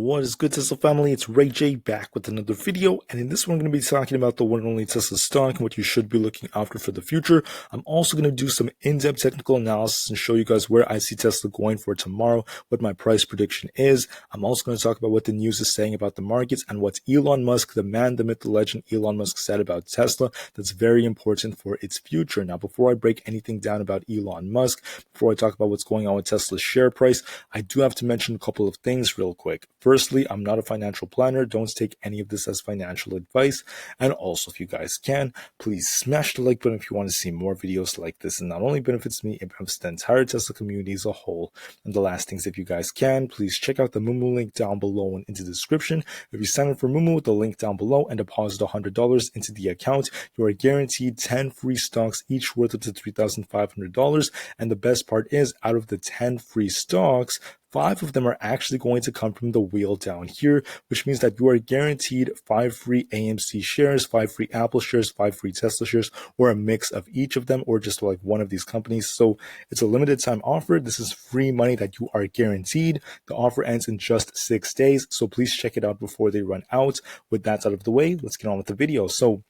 What is good, Tesla family? It's Ray J back with another video, and in this one I'm going to be talking about the one and only Tesla stock and what you should be looking after for the future. I'm also going to do some in-depth technical analysis and show you guys where I see Tesla going for tomorrow, what my price prediction is. I'm also going to talk about what the news is saying about the markets and what Elon Musk, the man, the myth, the legend, Elon Musk said about Tesla that's very important for its future. Now, before I break anything down about Elon Musk, before I talk about what's going on with Tesla's share price, I do have to mention a couple of things real quick. Firstly, I'm not a financial planner. Don't take any of this as financial advice. And also, if you guys can, please smash the like button if you want to see more videos like this. And not only benefits me, it benefits the entire Tesla community as a whole. And the last things, if you guys can, please check out the Moomoo link down below and into the description. If you sign up for Moomoo with the link down below and deposit $100 into the account, you are guaranteed 10 free stocks, each worth up to $3,500. And the best part is, out of the 10 free stocks, 5 of them are actually going to come from the wheel down here, which means that you are guaranteed 5 free AMC shares, 5 free Apple shares, 5 free Tesla shares, or a mix of each of them, or just like one of these companies. So it's a limited time offer. This is free money that you are guaranteed. The offer ends in just 6 days, so please check it out before they run out. With that out of the way, let's get on with the video. So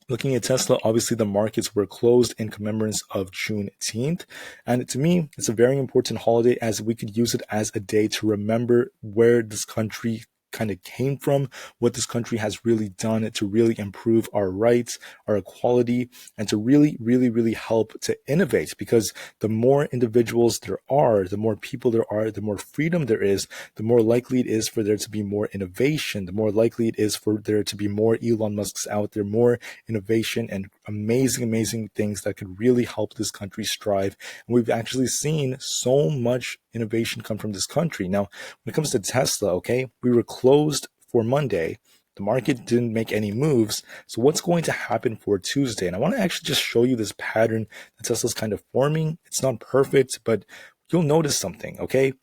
looking at Tesla, obviously the markets were closed in commemorance of Juneteenth. And to me, it's a very important holiday, as we could use it as a day to remember where this country kind of came from, what this country has really done to really improve our rights, our equality, and to really help to innovate. Because the more individuals there are, the more people there are, the more freedom there is, the more likely it is for there to be more innovation, the more likely it is for there to be more Elon Musks out there, more innovation and amazing things that could really help this country strive. And we've actually seen so much innovation come from this country. Now, when it comes to Tesla, okay, we were closed for Monday. The market didn't make any moves. So what's going to happen for Tuesday? And I want to actually just show you this pattern that Tesla's kind of forming. It's not perfect, but you'll notice something, okay?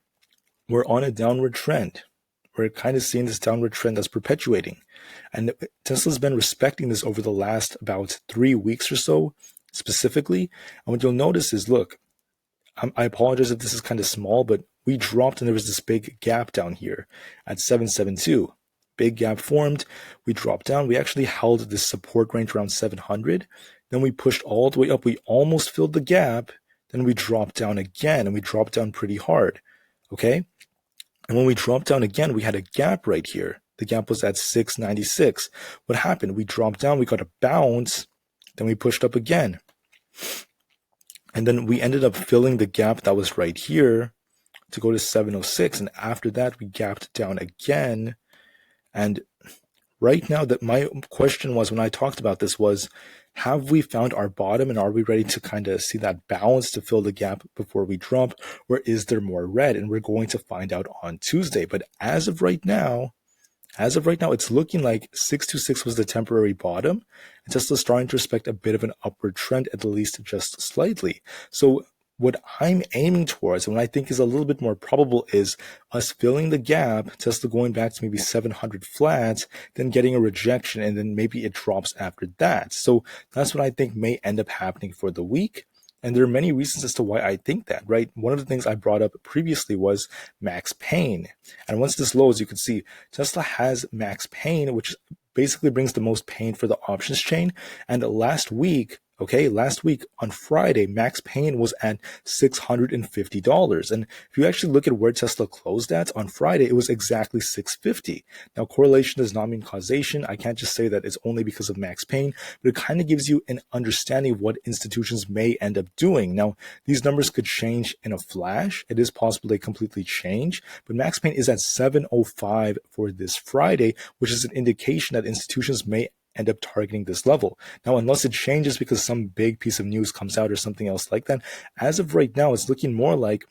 We're on a downward trend. We're kind of seeing this downward trend that's perpetuating. And Tesla's been respecting this over the last about 3 weeks or so, specifically. And what you'll notice is, look, I apologize if this is kind of small, but we dropped and there was this big gap down here at 772. Big gap formed. We dropped down. We actually held this support range around 700. Then we pushed all the way up. We almost filled the gap. Then we dropped down again, and we dropped down pretty hard. Okay? And when we dropped down again, we had a gap right here. The gap was at 696. What happened? We dropped down. We got a bounce. Then we pushed up again. And then we ended up filling the gap that was right here to go to 706. And after that, we gapped down again. And right now, that my question was, when I talked about this, was, have we found our bottom, and are we ready to kind of see that balance to fill the gap before we drop, or is there more red? And we're going to find out on Tuesday. But as of right now, it's looking like 626 was the temporary bottom, and Tesla's starting to respect a bit of an upward trend, at least just slightly. So what I'm aiming towards, and what I think is a little bit more probable, is us filling the gap, Tesla going back to maybe 700 flat, then getting a rejection, and then maybe it drops after that. So that's what I think may end up happening for the week. And there are many reasons as to why I think that, right? One of the things I brought up previously was max pain. And once this lows, you can see Tesla has max pain, which basically brings the most pain for the options chain. And last week on Friday, max pain was at $650. And if you actually look at where Tesla closed at on Friday, it was exactly $650. Now, correlation does not mean causation. I can't just say that it's only because of max pain, but it kind of gives you an understanding of what institutions may end up doing. Now, these numbers could change in a flash. It is possible they completely change, but max pain is at 705 for this Friday, which is an indication that institutions may end up targeting this level. Now, unless it changes because some big piece of news comes out or something else like that, as of right now, it's looking more like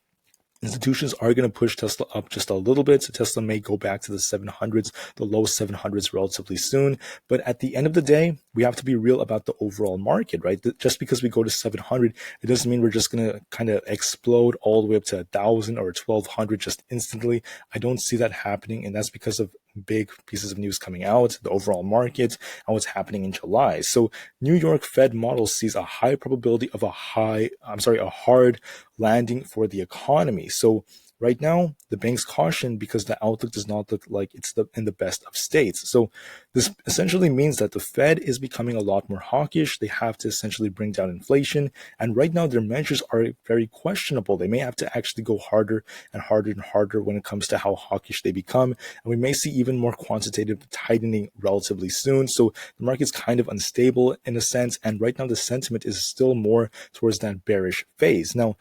institutions are going to push Tesla up just a little bit. So Tesla may go back to the 700s, the low 700s relatively soon. But at the end of the day, we have to be real about the overall market, right? Just because we go to 700, it doesn't mean we're just going to kind of explode all the way up to 1,000 or 1,200 just instantly. I don't see that happening. And that's because of big pieces of news coming out, the overall market, and what's happening in July. So New York Fed model sees a high probability of a hard landing for the economy. So right now the bank's cautioned because the outlook does not look like it's in the best of states. So this essentially means that the Fed is becoming a lot more hawkish. They have to essentially bring down inflation, and right now their measures are very questionable. They may have to actually go harder and harder and harder when it comes to how hawkish they become, and we may see even more quantitative tightening relatively soon. So the market's kind of unstable in a sense, and right now the sentiment is still more towards that bearish phase. Now,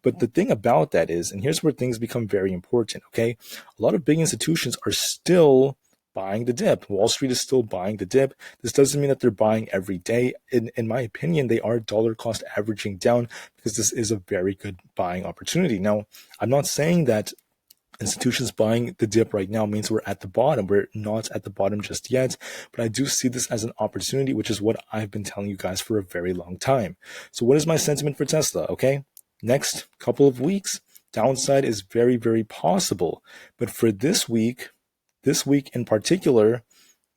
but the thing about that is, and here's where things become very important, okay? A lot of big institutions are still buying the dip. Wall Street is still buying the dip. This doesn't mean that they're buying every day. In my opinion, they are dollar cost averaging down because this is a very good buying opportunity. Now, I'm not saying that institutions buying the dip right now means we're at the bottom. We're not at the bottom just yet, but I do see this as an opportunity, which is what I've been telling you guys for a very long time. So what is my sentiment for Tesla? Okay, next couple of weeks, downside is very, very possible. But for this week in particular,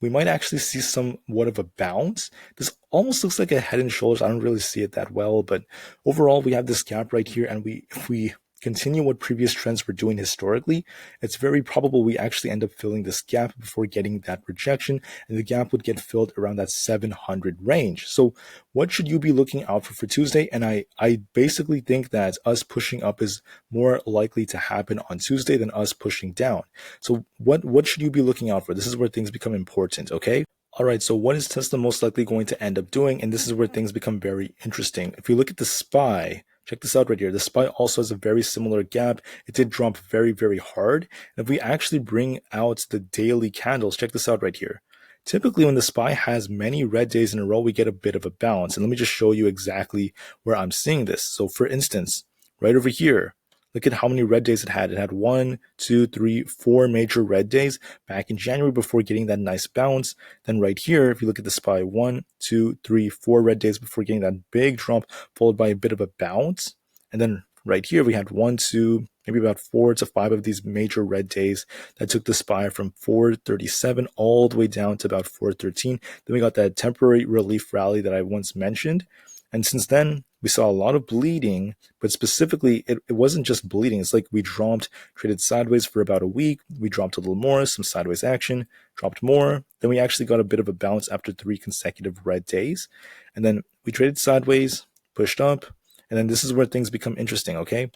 we might actually see somewhat of a bounce. This almost looks like a head and shoulders. I don't really see it that well, but overall we have this gap right here, and if we continue what previous trends were doing historically, it's very probable we actually end up filling this gap before getting that rejection, and the gap would get filled around that 700 range. So what should you be looking out for Tuesday? And I basically think that us pushing up is more likely to happen on Tuesday than us pushing down. So what should you be looking out for? This is where things become important, okay? All right, so what is Tesla most likely going to end up doing? And this is where things become very interesting. If you look at the SPY, check this out right here. The SPY also has a very similar gap. It did drop very, very hard. And if we actually bring out the daily candles, check this out right here. Typically, when the SPY has many red days in a row, we get a bit of a bounce. And let me just show you exactly where I'm seeing this. So for instance, right over here, look at how many red days it had. It had 1, 2, 3, 4 major red days back in January before getting that nice bounce. Then right here, if you look at the SPY, 1, 2, 3, 4 red days before getting that big drop, followed by a bit of a bounce. And then right here, we had 1, 2, maybe about 4 to 5 of these major red days that took the SPY from 437 all the way down to about 413. Then we got that temporary relief rally that I once mentioned. And since then, we saw a lot of bleeding, but specifically, it wasn't just bleeding. It's like we dropped, traded sideways for about a week. We dropped a little more, some sideways action, dropped more. Then we actually got a bit of a bounce after 3 consecutive red days. And then we traded sideways, pushed up. And then this is where things become interesting, okay?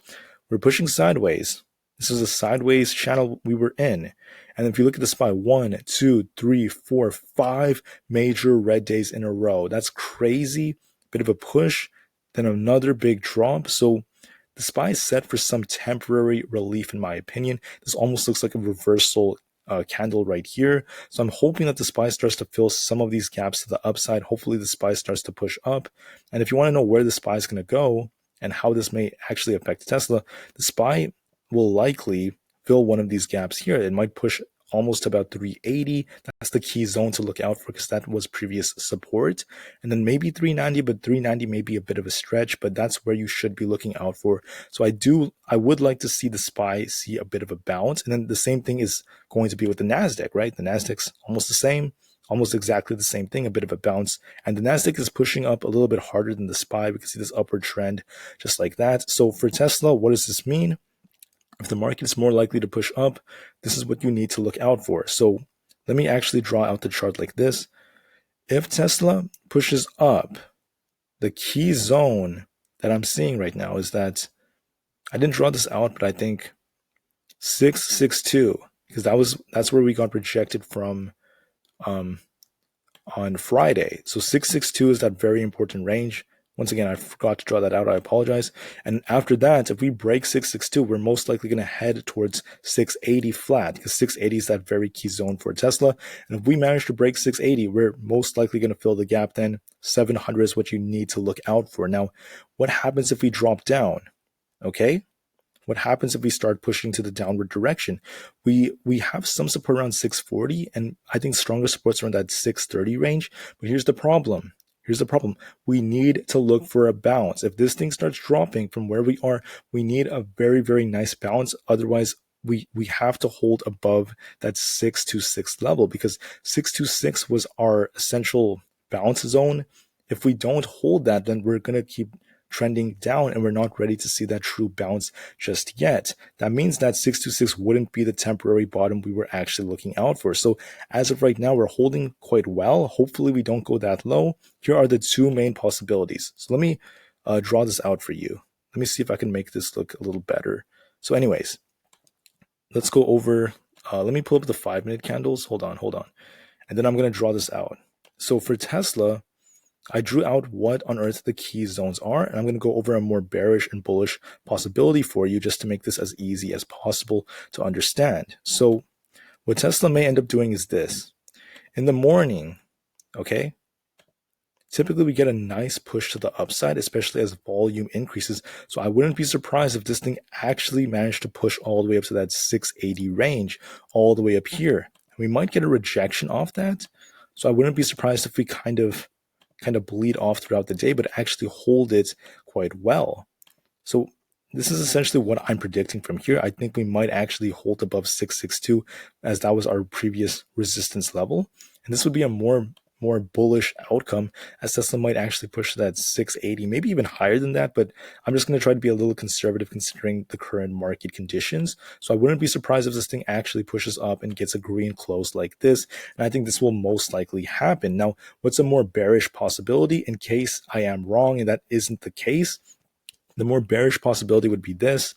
We're pushing sideways. This is a sideways channel we were in. And if you look at the SPY, 1, 2, 3, 4, 5 major red days in a row. That's crazy. Bit of a push, then another big drop. So the SPY is set for some temporary relief, in my opinion. This almost looks like a reversal candle right here. So I'm hoping that the SPY starts to fill some of these gaps to the upside. Hopefully the SPY starts to push up. And if you want to know where the SPY is going to go and how this may actually affect Tesla, the SPY will likely fill one of these gaps here. It might push almost about 380. That's the key zone to look out for because that was previous support. And then maybe 390, but 390 may be a bit of a stretch, but that's where you should be looking out for. So I would like to see the SPY see a bit of a bounce. And then the same thing is going to be with the NASDAQ, right? The NASDAQ's almost the same, almost exactly the same thing, a bit of a bounce. And the NASDAQ is pushing up a little bit harder than the SPY. We can see this upward trend just like that. So for Tesla, what does this mean? If the market is more likely to push up, this is what you need to look out for. So let me actually draw out the chart like this. If Tesla pushes up, the key zone that I'm seeing right now is that I didn't draw this out, but I think 662, because that's where we got rejected from on Friday. So 662 is that very important range. Once again, I forgot to draw that out. I apologize. And after that, if we break 662, we're most likely going to head towards 680 flat because 680 is that very key zone for Tesla. And if we manage to break 680, we're most likely going to fill the gap then. 700 is what you need to look out for. Now, what happens if we drop down? Okay. What happens if we start pushing to the downward direction? We have some support around 640, and I think stronger supports around that 630 range. But here's the problem. We need to look for a bounce. If this thing starts dropping from where we are, we need a very, very nice bounce. Otherwise, we have to hold above that 626 level because 626 was our essential bounce zone. If we don't hold that, then we're going to keep trending down, and we're not ready to see that true bounce just yet. That means that 626 wouldn't be the temporary bottom we were actually looking out for. So as of right now, we're holding quite well. Hopefully we don't go that low. Here are the two main possibilities. So let me draw this out for you. Let me see if I can make this look a little better. So anyways, let's go over, let me pull up the 5-minute candles. Hold on. And then I'm going to draw this out. So for Tesla, I drew out what on earth the key zones are, and I'm going to go over a more bearish and bullish possibility for you just to make this as easy as possible to understand. So what Tesla may end up doing is this. In the morning, okay, typically we get a nice push to the upside, especially as volume increases. So I wouldn't be surprised if this thing actually managed to push all the way up to that 680 range, all the way up here. We might get a rejection off that. So I wouldn't be surprised if we kind of bleed off throughout the day, but actually hold it quite well. So this is essentially what I'm predicting from here. I think we might actually hold above 662, as that was our previous resistance level. And this would be a more bullish outcome, as Tesla might actually push to that 680, maybe even higher than that. But I'm just going to try to be a little conservative considering the current market conditions. So I wouldn't be surprised if this thing actually pushes up and gets a green close like this. And I think this will most likely happen. Now, what's a more bearish possibility in case I am wrong and that isn't the case? The more bearish possibility would be this.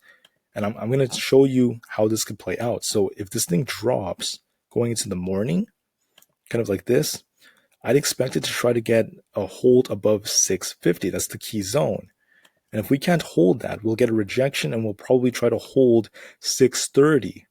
And I'm going to show you how this could play out. So if this thing drops going into the morning, kind of like this, I'd expect it to try to get a hold above 650. That's the key zone. And if we can't hold that, we'll get a rejection and we'll probably try to hold 630.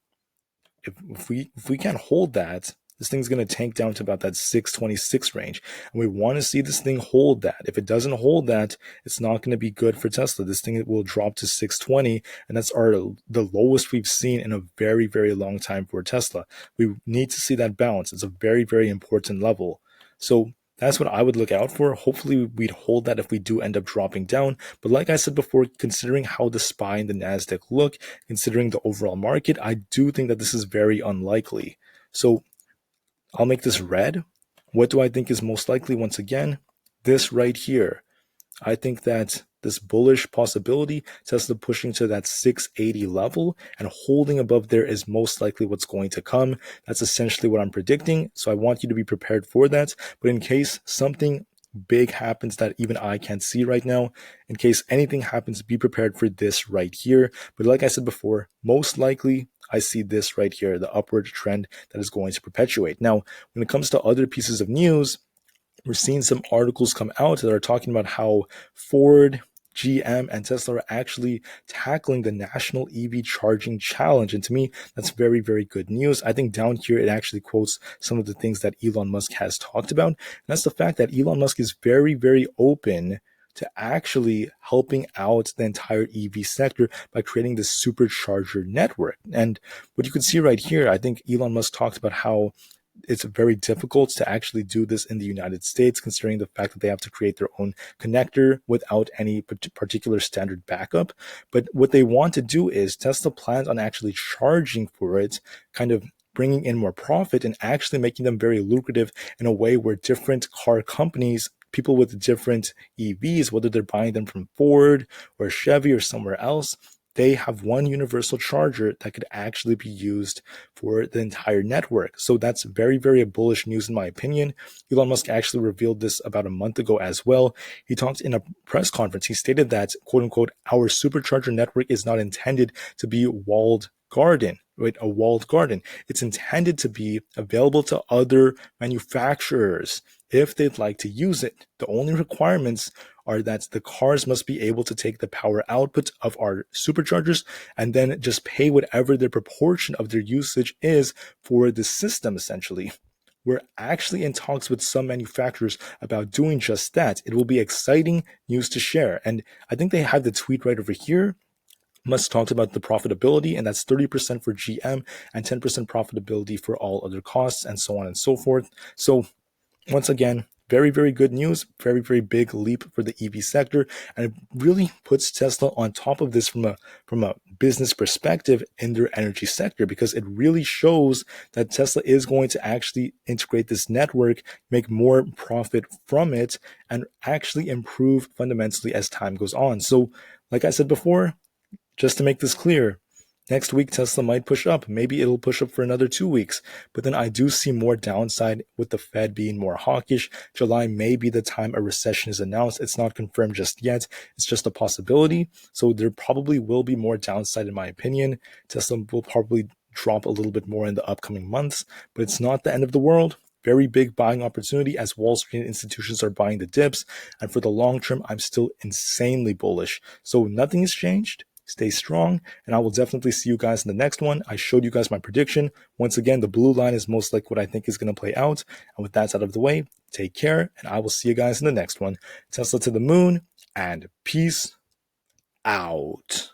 If we can't hold that, this thing's going to tank down to about that 626 range. And we want to see this thing hold that. If it doesn't hold that, it's not going to be good for Tesla. This thing will drop to 620, and that's the lowest we've seen in a very, very long time for Tesla. We need to see that bounce. It's a very, very important level. So that's what I would look out for. Hopefully we'd hold that if we do end up dropping down. But like I said before, considering how the SPY and the NASDAQ look, considering the overall market, I do think that this is very unlikely. So I'll make this red. What do I think is most likely? Once again, this right here. I think that this bullish possibility, Tesla pushing to that 680 level and holding above there is most likely what's going to come. That's essentially what I'm predicting. So I want you to be prepared for that. But in case something big happens that even I can't see right now, in case anything happens, be prepared for this right here. But like I said before, most likely I see this right here, the upward trend that is going to perpetuate. Now, when it comes to other pieces of news, we're seeing some articles come out that are talking about how Ford, GM, and Tesla are actually tackling the National EV Charging Challenge. And to me, that's very, very good news. I think down here, it actually quotes some of the things that Elon Musk has talked about. And that's the fact that Elon Musk is very, very open to actually helping out the entire EV sector by creating this supercharger network. And what you can see right here, I think Elon Musk talked about how it's very difficult to actually do this in the United States, considering the fact that they have to create their own connector without any particular standard backup. But what they want to do is Tesla plans on actually charging for it, kind of bringing in more profit and actually making them very lucrative in a way where different car companies, people with different EVs, whether they're buying them from Ford or Chevy or somewhere else, they have one universal charger that could actually be used for the entire network. So that's very, very bullish news in my opinion. Elon Musk actually revealed this about a month ago as well. He talked in a press conference. He stated that, quote unquote, our supercharger network is not intended to be walled garden, right? A walled garden. It's intended to be available to other manufacturers if they'd like to use it. The only requirements are that the cars must be able to take the power output of our superchargers and then just pay whatever their proportion of their usage is for the system, essentially. We're actually in talks with some manufacturers about doing just that. It will be exciting news to share. And I think they have the tweet right over here. Musk talked about the profitability, and that's 30% for GM and 10% profitability for all other costs and so on and so forth. So once again, very, very good news, very, very big leap for the EV sector. And it really puts Tesla on top of this from a business perspective in their energy sector, because it really shows that Tesla is going to actually integrate this network, make more profit from it, and actually improve fundamentally as time goes on. So, like I said before, just to make this clear, next week Tesla might push up. Maybe it'll push up for another 2 weeks. But then I do see more downside with the Fed being more hawkish. July may be the time a recession is announced. It's not confirmed just yet. It's just a possibility. So there probably will be more downside in my opinion. Tesla will probably drop a little bit more in the upcoming months, but it's not the end of the world. Very big buying opportunity as Wall Street institutions are buying the dips. And for the long term, I'm still insanely bullish. So nothing has changed. Stay strong, and I will definitely see you guys in the next one. I showed you guys my prediction. Once again, the blue line is most like what I think is going to play out. And with that out of the way, take care, and I will see you guys in the next one. Tesla to the moon, and peace out.